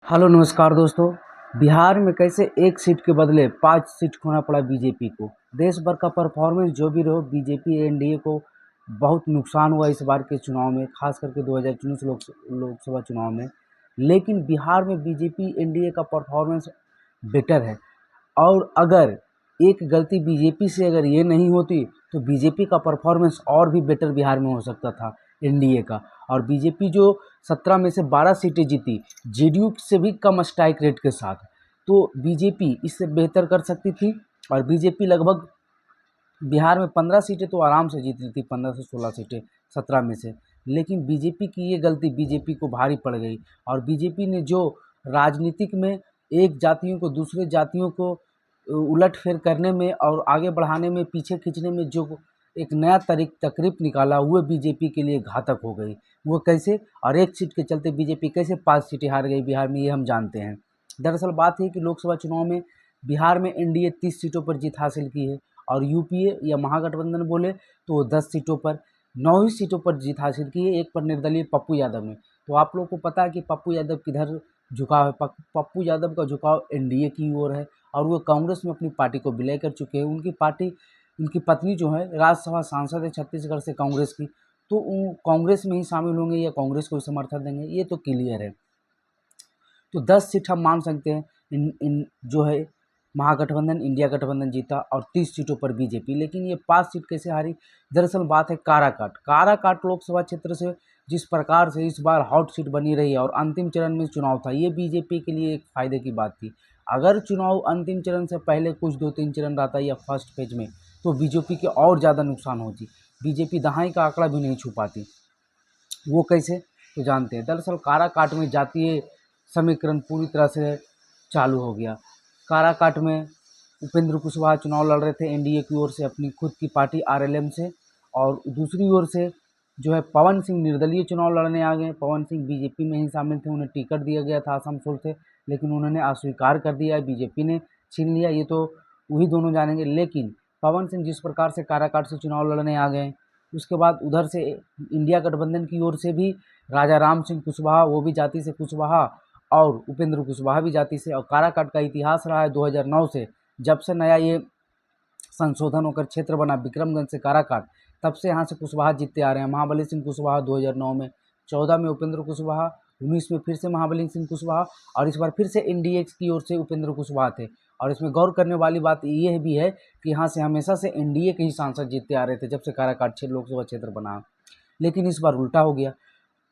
Hello नमस्कार दोस्तों। बिहार में कैसे एक सीट के बदले 5 सीट खोना पड़ा बीजेपी को। देश भर का परफॉर्मेंस जो भी रहो, बीजेपी एनडीए को बहुत नुकसान हुआ इस बार के चुनाव में, खास करके 2019 लोकसभा चुनाव में। लेकिन बिहार में बीजेपी एनडीए का परफॉर्मेंस बेटर है। और अगर एक गलती बीजेपी से अगर ये नहीं होती तो बीजेपी का परफॉर्मेंस और भी बेटर बिहार में हो सकता था एनडीए का। और बीजेपी जो 17 में से 12 सीटें जीती, जेडीयू से भी कम स्ट्राइक रेट के साथ, तो बीजेपी इससे बेहतर कर सकती थी। और बीजेपी लगभग बिहार में 15 सीटें तो आराम से जीत ली थी, 15 से 16 सीटें 17 में से। लेकिन बीजेपी की ये गलती बीजेपी को भारी पड़ गई। और बीजेपी ने जो राजनीतिक में एक जातियों को दूसरे जातियों को उलटफेर करने में और आगे बढ़ाने में, पीछे खींचने में जो एक नया तकरीब निकाला, वो बीजेपी के लिए घातक हो गई। वो कैसे? और एक सीट के चलते बीजेपी कैसे 5 सीटें हार गई बिहार में, ये हम जानते हैं। दरअसल बात है कि लोकसभा चुनाव में बिहार में एनडीए 30 सीटों पर जीत हासिल की है और यूपीए या महागठबंधन बोले तो वो 10 सीटों पर, 9 ही सीटों पर जीत हासिल की है, एक पर निर्दलीय पप्पू यादव ने। तो आप लोगों को पता है कि पप्पू यादव किधर झुकाव है। पप्पू यादव का झुकाव एनडीए की ओर है और वो कांग्रेस में अपनी पार्टी को विलय कर चुके हैं। उनकी पत्नी जो है राज्यसभा सांसद है छत्तीसगढ़ से कांग्रेस की, तो वो कांग्रेस में ही शामिल होंगे या कांग्रेस को समर्थन देंगे, ये तो क्लियर है। तो 10 सीट हम मान सकते हैं इन जो है महागठबंधन, इंडिया गठबंधन जीता और 30 सीटों पर बीजेपी। लेकिन ये 5 सीट कैसे हारी? दरअसल बात है काराकाट लोकसभा क्षेत्र से जिस प्रकार से इस बार हॉट सीट बनी रही है और अंतिम चरण में चुनाव था, ये बीजेपी के लिए एक फायदे की बात थी। अगर चुनाव अंतिम चरण से पहले कुछ 2-3 चरण रहता या फर्स्ट फेज में, तो बीजेपी के और ज़्यादा नुकसान होती। बीजेपी दहाई का आंकड़ा भी नहीं छू पाती। वो कैसे? तो जानते हैं। दरअसल काराकाट में जातीय समीकरण पूरी तरह से चालू हो गया। काराकाट में उपेंद्र कुशवाहा चुनाव लड़ रहे थे एनडीए की ओर से अपनी खुद की पार्टी आरएलएम से, और दूसरी ओर से जो है पवन सिंह निर्दलीय चुनाव लड़ने आ गए। पवन सिंह बीजेपी में ही शामिल थे, उन्हें टिकट दिया गया था आसनसोल से, लेकिन उन्होंने अस्वीकार कर दिया, बीजेपी ने छीन लिया। ये तो वही दोनों जानेंगे। लेकिन पवन सिंह जिस प्रकार से काराकाट से चुनाव लड़ने आ गए, उसके बाद उधर से इंडिया गठबंधन की ओर से भी राजा राम सिंह कुशवाहा, वो भी जाति से कुशवाहा, और उपेंद्र कुशवाहा भी जाति से। और काराकाट का इतिहास रहा है 2009 से, जब से नया ये संशोधन होकर क्षेत्र बना विक्रमगंज से काराकाट, तब से यहाँ से कुशवाहा जीतते आ रहे हैं। महाबली सिंह कुशवाहा 2009 में, 14 में उपेंद्र कुशवाहा, 19 में फिर से महाबली सिंह कुशवाहा, और इस बार फिर से एनडीए की ओर से उपेंद्र कुशवाहा थे। और इसमें गौर करने वाली बात यह भी है कि यहाँ से हमेशा से एनडीए के ही सांसद जीतते आ रहे थे जब से काराकाट लोकसभा क्षेत्र बना। लेकिन इस बार उल्टा हो गया।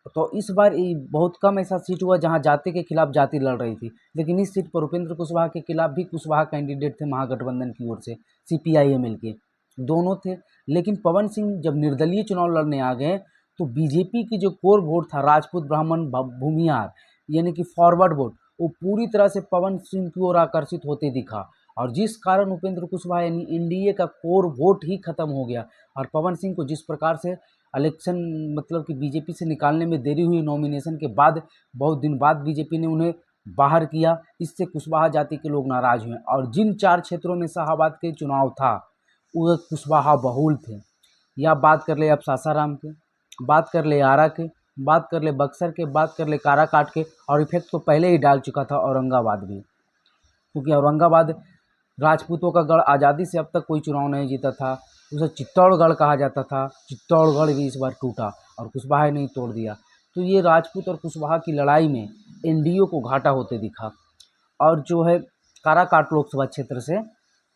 तो इस बार बहुत कम ऐसा सीट हुआ जहां जाति के खिलाफ जाति लड़ रही थी। लेकिन इस सीट पर उपेंद्र कुशवाहा के खिलाफ भी कुशवाहा कैंडिडेट थे महागठबंधन की ओर से, सीपीआईएमएल के दोनों थे। लेकिन पवन सिंह जब निर्दलीय चुनाव लड़ने आ गए तो बीजेपी की जो कोर वोट था, राजपूत ब्राह्मण भूमिहार, यानी कि फॉरवर्ड वोट, वो पूरी तरह से पवन सिंह की ओर आकर्षित होते दिखा। और जिस कारण उपेंद्र कुशवाहा यानी एनडीए का कोर वोट ही खत्म हो गया। और पवन सिंह को जिस प्रकार से इलेक्शन मतलब कि बीजेपी से निकालने में देरी हुई, नॉमिनेशन के बाद बहुत दिन बाद बीजेपी ने उन्हें बाहर किया, इससे कुशवाहा जाति के लोग नाराज हुए। और जिन 4 क्षेत्रों में शाहाबाद के चुनाव था, वो कुशवाहा बहुल थे। या बात कर ले अब सासाराम के, बात कर ले आरा के, बात कर ले बक्सर के, बात कर ले काराकाट के, और इफेक्ट तो पहले ही डाल चुका था औरंगाबाद भी, क्योंकि औरंगाबाद राजपूतों का गढ़, आज़ादी से अब तक कोई चुनाव नहीं जीता था। उसे चित्तौड़गढ़ कहा जाता था। चित्तौड़गढ़ भी इस बार टूटा और कुशवाहा ने ही तोड़ दिया। तो ये राजपूत और कुशवाहा की लड़ाई में एनडीए को घाटा होते दिखा। और जो है काराकाट लोकसभा क्षेत्र से,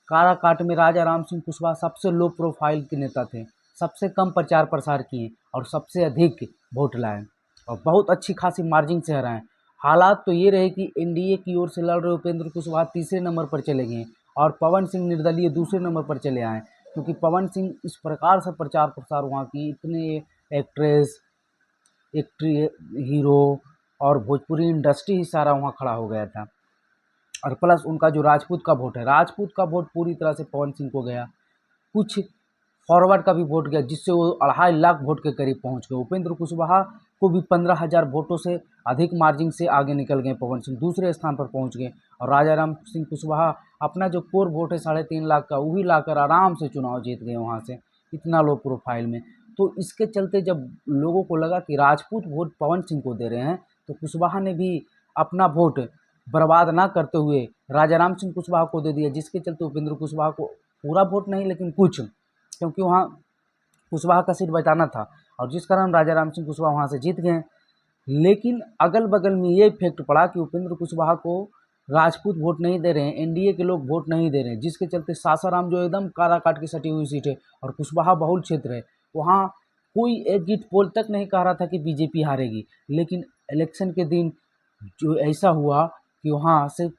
काराकाट में राजा राम सिंह कुशवाहा सबसे लो प्रोफाइल के नेता थे, सबसे कम प्रचार प्रसार किए और सबसे अधिक वोट लाए और बहुत अच्छी खासी मार्जिन से हराए। हालात तो ये रहे कि एनडीए की ओर से लड़ रहे उपेंद्र कुशवाहा तीसरे नंबर पर चले गए और पवन सिंह निर्दलीय दूसरे नंबर पर चले आए, क्योंकि पवन सिंह इस प्रकार से प्रचार प्रसार वहाँ की, इतने एक्ट्रेस, एक्ट्री हीरो और भोजपुरी इंडस्ट्री ही सारा वहाँ खड़ा हो गया था। और प्लस उनका जो राजपूत का वोट है, राजपूत का वोट पूरी तरह से पवन सिंह को गया। कुछ फॉरवर्ड का भी वोट गया, जिससे वो 2.5 लाख वोट के करीब पहुंच गए। उपेंद्र कुशवाहा को भी 15,000 वोटों से अधिक मार्जिन से आगे निकल गए। पवन सिंह दूसरे स्थान पर पहुंच गए और राजा राम सिंह कुशवाहा अपना जो कोर वोट है 3.5 लाख का, वही लाकर आराम से चुनाव जीत गए वहाँ से, इतना लो प्रोफाइल में। तो इसके चलते जब लोगों को लगा कि राजपूत वोट पवन सिंह को दे रहे हैं, तो कुशवाहा ने भी अपना वोट बर्बाद ना करते हुए राजा राम सिंह कुशवाहा को दे दिया, जिसके चलते उपेंद्र कुशवाहा को पूरा वोट नहीं लेकिन कुछ, क्योंकि वहाँ कुशवाहा का सीट बचाना था और जिस कारण राजा राम सिंह कुशवाहा वहाँ से जीत गए। लेकिन अगल बगल में ये इफेक्ट पड़ा कि उपेंद्र कुशवाहा को राजपूत वोट नहीं दे रहे हैं, एनडीए के लोग वोट नहीं दे रहे हैं, जिसके चलते सासाराम जो एकदम काराकाट की सटी हुई सीट है और कुशवाहा बहुल क्षेत्र है, वहाँ कोई एग्जिट पोल तक नहीं कह रहा था कि बीजेपी हारेगी। लेकिन इलेक्शन के दिन जो ऐसा हुआ कि वहाँ से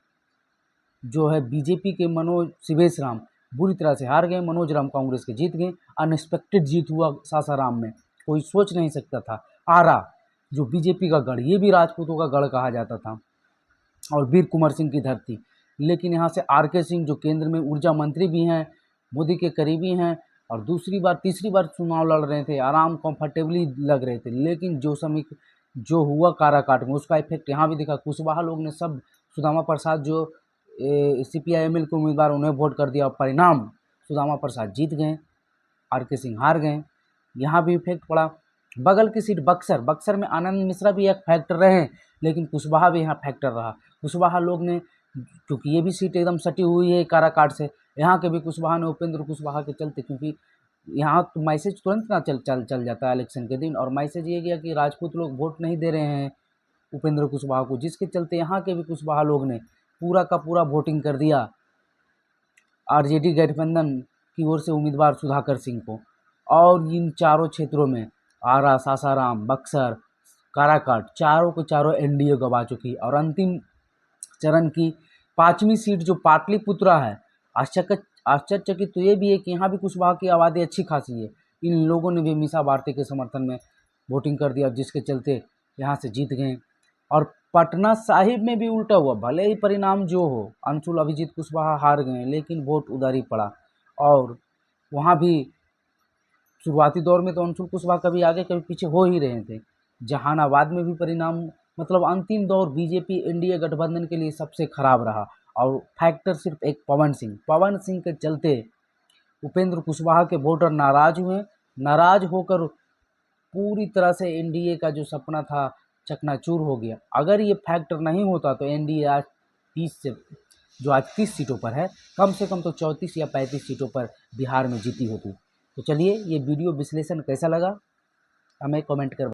जो है बीजेपी के मनोज सिवेश राम बुरी तरह से हार गए, मनोज राम कांग्रेस के जीत गए। अनएक्सपेक्टेड जीत हुआ सासाराम में, कोई सोच नहीं सकता था। आरा जो बीजेपी का गढ़, ये भी राजपूतों का गढ़ कहा जाता था और वीर कुंवर सिंह की धरती, लेकिन यहाँ से आर.के. सिंह जो केंद्र में ऊर्जा मंत्री भी हैं, मोदी के करीबी हैं और दूसरी बार तीसरी बार चुनाव लड़ रहे थे, आराम कंफर्टेबली लग रहे थे। लेकिन जो समय जो हुआ काराकाट में, उसका इफेक्ट यहाँ भी दिखा। कुशवाहा लोग ने सब सुदामा प्रसाद जो CPI-ML के उम्मीदवार, उन्हें वोट कर दिया और परिणाम सुदामा प्रसाद जीत गए, आर.के. सिंह हार गए। यहाँ भी इफेक्ट पड़ा। बगल की सीट बक्सर में आनंद मिश्रा भी एक फैक्टर रहे, लेकिन कुशवाहा भी यहाँ फैक्टर रहा। कुशवाहा लोग ने, क्योंकि ये भी सीट एकदम सटी हुई है काराकाट से, यहाँ के भी कुशवाहा ने उपेंद्र कुशवाहा के चलते, क्योंकि यहाँ तो मैसेज तुरंत ना चल जाता है इलेक्शन के दिन, और मैसेज ये गया कि राजपूत लोग वोट नहीं दे रहे हैं उपेंद्र कुशवाहा को, जिसके चलते यहाँ के भी कुशवाहा लोग ने पूरा का पूरा वोटिंग कर दिया आरजेडी गठबंधन की ओर से उम्मीदवार सुधाकर सिंह को। और इन चारों क्षेत्रों में आरा, सासाराम, बक्सर, काराकाट, चारों के चारों एनडीए गवा चुकी। और अंतिम चरण की 5वीं सीट जो पाटलिपुत्रा है, आश्चर्यचकित तो ये भी है कि यहाँ भी कुशवाहा की आबादी अच्छी खासी है। इन लोगों ने भी मीसा भारती के समर्थन में वोटिंग कर दिया, जिसके चलते यहाँ से जीत गए। और पटना साहिब में भी उल्टा हुआ, भले ही परिणाम जो हो, अंशुल अभिजीत कुशवाहा हार गए, लेकिन वोट उधर ही पड़ा। और वहाँ भी शुरुआती दौर में तो अंशुल कुशवाहा कभी आगे कभी पीछे हो ही रहे थे। जहानाबाद में भी परिणाम, मतलब अंतिम दौर बीजेपी एनडीए गठबंधन के लिए सबसे खराब रहा। और फैक्टर सिर्फ एक पवन सिंह के चलते उपेंद्र कुशवाहा के वोटर नाराज हुए। नाराज होकर पूरी तरह से एनडीए का जो सपना था चकनाचूर हो गया। अगर ये फैक्टर नहीं होता तो एनडीए आज 30 सीटों पर है, कम से कम तो 34 या 35 सीटों पर बिहार में जीती होती। तो चलिए, ये वीडियो विश्लेषण कैसा लगा हमें कमेंट कर